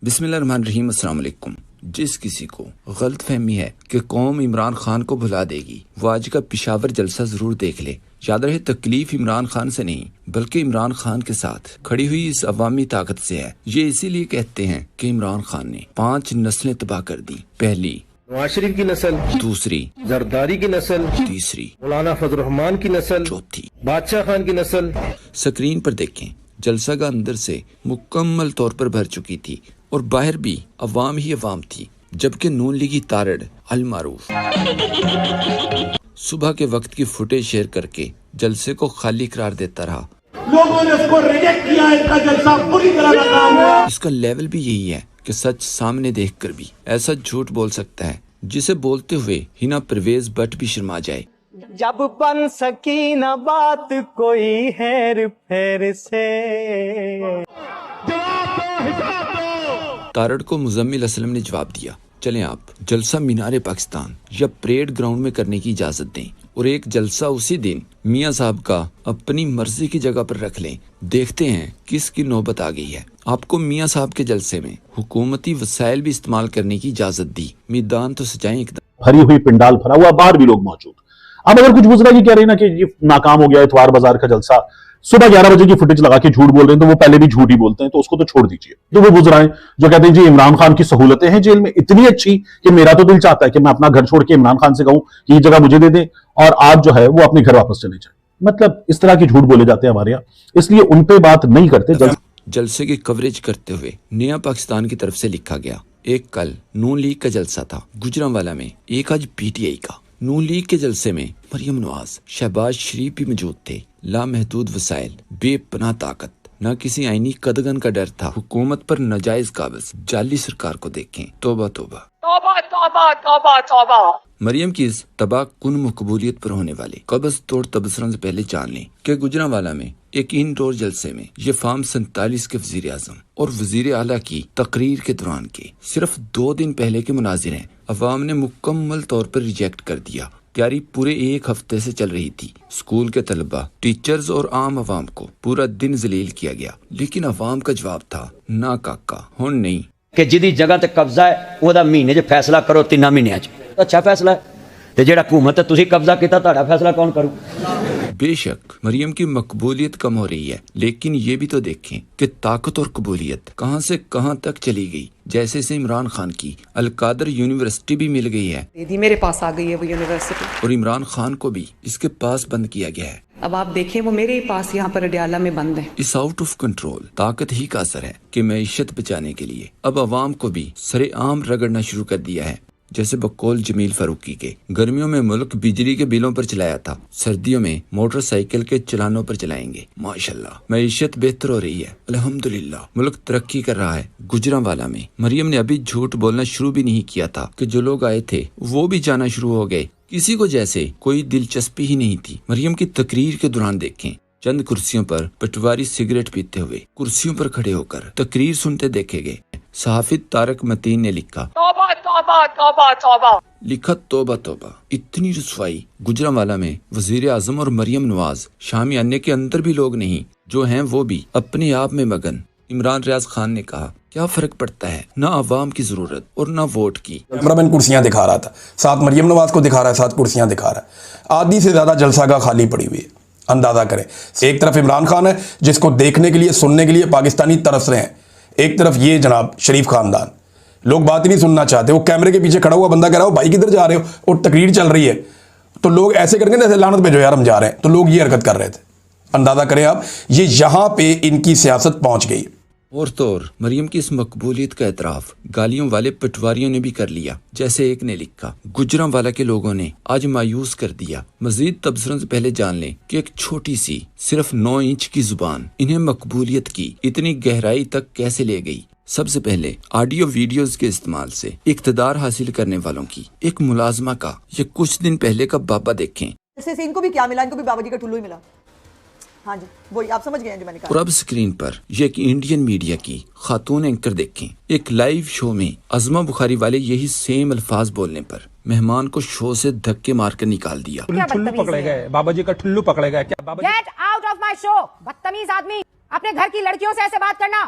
بسم اللہ الرحمن الرحیم۔ السلام علیکم۔ جس کسی کو غلط فہمی ہے کہ قوم عمران خان کو بھلا دے گی وہ آج کا پشاور جلسہ ضرور دیکھ لے۔ یاد رہے تکلیف عمران خان سے نہیں بلکہ عمران خان کے ساتھ کھڑی ہوئی اس عوامی طاقت سے ہے۔ یہ اسی لیے کہتے ہیں کہ عمران خان نے 5 نسلیں تباہ کر دی۔ پہلی نواز شریف کی نسل، دوسری زرداری کی نسل، تیسری مولانا فضل الرحمان کی نسل، چوتھی۔ بادشاہ خان کی نسل۔ سکرین پر دیکھیں، جلسہ کا اندر سے مکمل طور پر بھر چکی تھی اور باہر بھی عوام ہی عوام تھی، جبکہ نون لیگی تارڑ المعروف صبح کے وقت کی فوٹیج شیئر کر کے جلسے کو خالی قرار دیتا رہا۔ لوگوں نے اس کو ریجیکٹ کیا، اس کا جلسہ پوری طرح ناکام ہوا۔ اس کا لیول بھی یہی ہے کہ سچ سامنے دیکھ کر بھی ایسا جھوٹ بول سکتا ہے جسے بولتے ہوئے ہنا پرویز بٹ بھی شرما جائے۔ جب بن سکی نہ بات کوئی ہیر پھیر سے۔ تارڑ کو مزمل اسلم نے جواب دیا، چلیں آپ جلسہ مینار پاکستان یا پریڈ گراؤنڈ میں کرنے کی اجازت دیں اور ایک جلسہ اسی دن میاں صاحب کا اپنی مرضی کی جگہ پر رکھ لیں۔ دیکھتے ہیں کس کی نوبت آ گئی ہے۔ آپ کو میاں صاحب کے جلسے میں حکومتی وسائل بھی استعمال کرنے کی اجازت دی، میدان تو سجائیں ایک دم۔ بھری ہوئی پنڈال بھرا ہوا، باہر بھی لوگ موجود۔ اب اگر کچھ گزرا یہ کہہ رہے ہیں نا کہ یہ ناکام ہو گیا اتوار بازار کا جلسہ، صبح 11 بجے کی فوٹیج لگا کے جھوٹ بول رہے ہیں تو وہ پہلے بھی جھوٹ ہی بولتے ہیں، تو اس کو تو چھوڑ دیجئے۔ تو وہ گزرائیں جو کہتے ہیں جی عمران خان کی سہولتیں ہیں جیل میں اتنی اچھی کہ میرا تو دل چاہتا ہے کہ میں اپنا گھر چھوڑ کے عمران خان سے کہوں کہ یہ جگہ مجھے دے دیں اور آپ جو ہے وہ اپنے گھر واپس چلے جائیں۔ مطلب اس طرح کے جھوٹ بولے جاتے ہیں ہمارے یہاں، اس لیے ان پہ بات نہیں کرتے۔ جلسے کی کوریج کرتے ہوئے نیا پاکستان کی طرف سے لکھا گیا، ایک کل نون لیگ کا جلسہ تھا گجرانوالہ میں، ایک آج پی ٹی آئی کا۔ نون لیگ کے جلسے میں مریم نواز، شہباز شریف بھی موجود تھے۔ لامحدود وسائل، بے پناہ طاقت، نہ کسی آئینی قدغن کا ڈر تھا۔ حکومت پر ناجائز قابض، جعلی سرکار کو دیکھیں۔ توبہ توبہ توبہ توبہ توبہ توبہ۔ مریم کی اس تباہ کن مقبولیت پر ہونے والے قبض توڑ تبصروں سے پہلے جان لیں کہ گجرانوالہ میں ایک انڈور جلسے میں یہ فارم 47 کے وزیر اعظم اور وزیر اعلیٰ کی تقریر کے دوران کے صرف 2 دن پہلے کے مناظر ہیں عوام نے مکمل طور پر ریجیکٹ کر دیا۔ تیاری پورے 1 ہفتے سے چل رہی تھی۔ اسکول کے طلبہ، ٹیچرز اور عام عوام کو پورا دن ذلیل کیا گیا، لیکن عوام کا جواب تھا نہ کاکا ہن نہیں۔ کہ جدی جگہ تے قبضہ ہے وہ مہینے چ فیصلہ کرو 3 مہینوں چ، اچھا فیصلہ ہے۔ تے جیڑا حکومت تسی قبضہ کیتا تہاڈا فیصلہ کون کرو؟ بے شک مریم کی مقبولیت کم ہو رہی ہے، لیکن یہ بھی تو دیکھیں کہ طاقت اور قبولیت کہاں سے کہاں تک چلی گئی۔ جیسے سے عمران خان کی القادر یونیورسٹی بھی مل گئی ہے، میرے پاس آ گئی ہے وہ یونیورسٹی، اور عمران خان کو بھی اس کے پاس بند کیا گیا ہے۔ اب آپ دیکھیں وہ میرے پاس یہاں پر اڈیالہ میں بند ہے۔ اس آؤٹ آف کنٹرول طاقت ہی کا اثر ہے کہ معیشت بچانے کے لیے اب عوام کو بھی سرے عام رگڑنا شروع کر دیا ہے۔ جیسے بقول جمیل فاروقی کے گرمیوں میں ملک بجلی کے بلوں پر چلایا تھا، سردیوں میں موٹر سائیکل کے چلانوں پر چلائیں گے۔ ماشاءاللہ معیشت بہتر ہو رہی ہے، الحمدللہ ملک ترقی کر رہا ہے۔ گجرانوالہ میں مریم نے ابھی جھوٹ بولنا شروع بھی نہیں کیا تھا کہ جو لوگ آئے تھے وہ بھی جانا شروع ہو گئے، کسی کو جیسے کوئی دلچسپی ہی نہیں تھی۔ مریم کی تقریر کے دوران دیکھیں چند کرسیوں پر پٹواری سگریٹ پیتے ہوئے کرسیوں پر کھڑے ہو کر تقریر سنتے دیکھے گئے۔ صحافی طارق متین نے لکھا توبہ توبہ توبہ توبہ۔ لکھا توبہ توبہ، اتنی رسوائی۔ گجرانوالہ میں وزیر اعظم اور مریم نواز شامیانے کے اندر بھی لوگ نہیں، جو ہیں وہ بھی اپنے آپ میں مگن۔ عمران ریاض خان نے کہا کیا فرق پڑتا ہے، نہ عوام کی ضرورت اور نہ ووٹ کی۔ کیمرامین کرسیاں دکھا رہا تھا، ساتھ مریم نواز کو دکھا رہا ہے، ساتھ کرسیاں دکھا رہا ہے۔ آدھی سے زیادہ جلسہ کا خالی پڑی ہوئی ہے، اندازہ کریں۔ ایک طرف عمران خان ہے جس کو دیکھنے کے لیے سننے کے لیے پاکستانی ترس رہے ہیں، ایک طرف یہ جناب شریف خاندان، لوگ بات ہی نہیں سننا چاہتے۔ وہ کیمرے کے پیچھے کھڑا ہوا بندہ کہہ رہا ہو بھائی کدھر جا رہے ہو، اور تقریر چل رہی ہے تو لوگ ایسے کریں گے جیسے لعنت بھیجو یار ہم جا رہے ہیں، تو لوگ یہ حرکت کر رہے تھے۔ اندازہ کریں آپ یہ یہاں پہ ان کی سیاست پہنچ گئی۔ اور تو اور مریم کی اس مقبولیت کا اعتراف گالیوں والے پٹواریوں نے بھی کر لیا۔ جیسے ایک نے لکھا گجرانوالہ کے لوگوں نے آج مایوس کر دیا۔ مزید تبصروں سے پہلے جان لیں کہ ایک چھوٹی سی صرف 9 انچ کی زبان انہیں مقبولیت کی اتنی گہرائی تک کیسے لے گئی۔ سب سے پہلے آڈیو ویڈیوز کے استعمال سے اقتدار حاصل کرنے والوں کی ایک ملازمہ کا یہ کچھ دن پہلے کا بابا دیکھیں۔ ان کو بھی کیا ملا، ان کو بھی بابا جی کا ٹھلو ہی ملا۔ ہاں جی وہی آپ سمجھ گئے ہیں جو میں نے کہا۔ اور اب سکرین پر یہ ایک انڈین میڈیا کی خاتون اینکر دیکھیں، ایک لائیو شو میں عظمہ بخاری والے یہی سیم الفاظ بولنے پر مہمان کو شو سے دھکے مار کر نکال دیا۔ ٹھلو پکڑے گئے، بابا جی کا ٹھلو پکڑے گئے کیا؟ بابا جی گیٹ آؤٹ آف مائی شو، بدتمیز آدمی، اپنے گھر کی لڑکیوں سے ایسے بات کرنا،